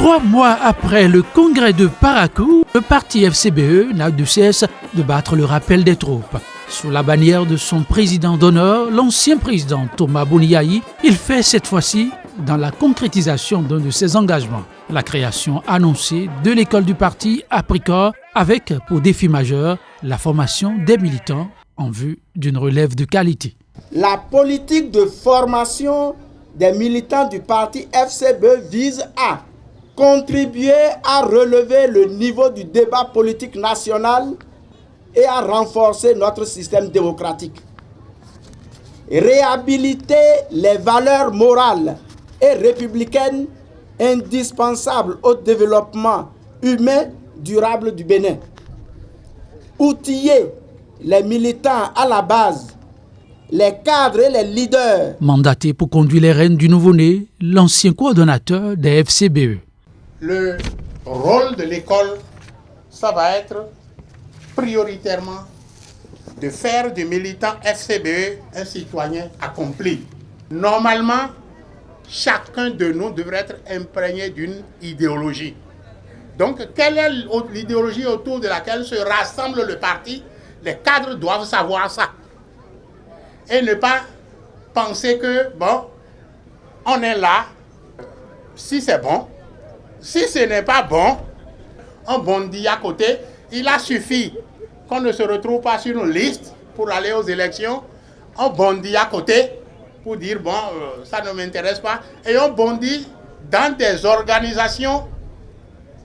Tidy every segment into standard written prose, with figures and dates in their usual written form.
3 mois après le congrès de Parakou, le parti FCBE n'a de cesse de battre le rappel des troupes. Sous la bannière de son président d'honneur, l'ancien président Thomas Boniaï, il fait cette fois-ci dans la concrétisation d'un de ses engagements, la création annoncée de l'école du parti à Pricor avec pour défi majeur la formation des militants en vue d'une relève de qualité. La politique de formation des militants du parti FCBE vise à contribuer à relever le niveau du débat politique national et à renforcer notre système démocratique. Réhabiliter les valeurs morales et républicaines indispensables au développement humain durable du Bénin. Outiller les militants à la base, les cadres et les leaders. Mandaté pour conduire les rênes du nouveau-né, l'ancien coordonnateur des FCBE. Le rôle de l'école, ça va être prioritairement de faire du militant FCBE un citoyen accompli. Normalement, chacun de nous devrait être imprégné d'une idéologie. Donc, quelle est l'idéologie autour de laquelle se rassemble le parti? Les cadres doivent savoir ça. Et ne pas penser que, bon, on est là, si c'est bon. Si ce n'est pas bon, on bondit à côté. Il a suffi qu'on ne se retrouve pas sur une liste pour aller aux élections. On bondit à côté pour dire, bon, ça ne m'intéresse pas. Et on bondit dans des organisations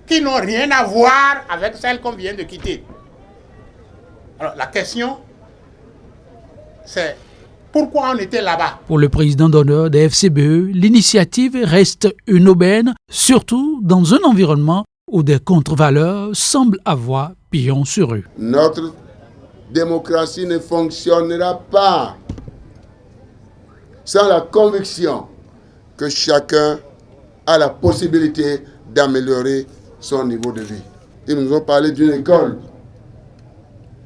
qui n'ont rien à voir avec celles qu'on vient de quitter. Alors, la question, c'est pourquoi on était là-bas? Pour le président d'honneur des FCBE, l'initiative reste une aubaine, surtout dans un environnement où des contre-valeurs semblent avoir pignon sur eux. Notre démocratie ne fonctionnera pas sans la conviction que chacun a la possibilité d'améliorer son niveau de vie. Ils nous ont parlé d'une école,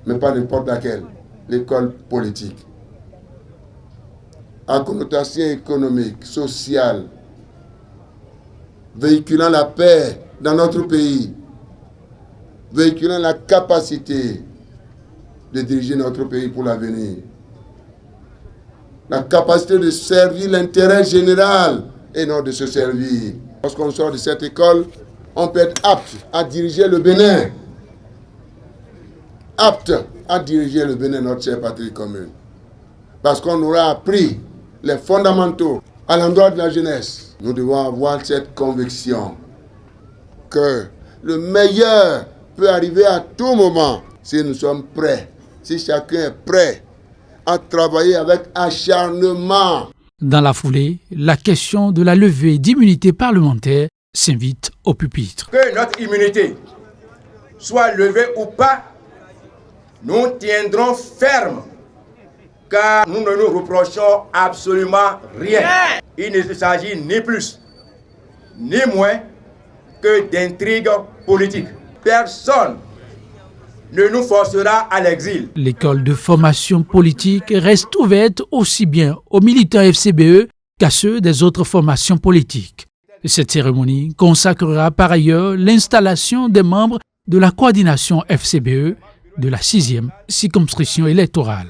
mais pas n'importe laquelle, l'école politique. À connotation économique, sociale, véhiculant la paix dans notre pays, véhiculant la capacité de diriger notre pays pour l'avenir, la capacité de servir l'intérêt général et non de se servir. Lorsqu'on sort de cette école, on peut être apte à diriger le Bénin, apte à diriger le Bénin, notre chère patrie commune, parce qu'on aura appris les fondamentaux à l'endroit de la jeunesse. Nous devons avoir cette conviction que le meilleur peut arriver à tout moment si nous sommes prêts, si chacun est prêt à travailler avec acharnement. Dans la foulée, la question de la levée d'immunité parlementaire s'invite au pupitre. Que notre immunité soit levée ou pas, nous tiendrons ferme. Car nous ne nous reprochons absolument rien. Il ne s'agit ni plus, ni moins que d'intrigues politiques. Personne ne nous forcera à l'exil. L'école de formation politique reste ouverte aussi bien aux militants FCBE qu'à ceux des autres formations politiques. Cette cérémonie consacrera par ailleurs l'installation des membres de la coordination FCBE de la 6e circonscription électorale.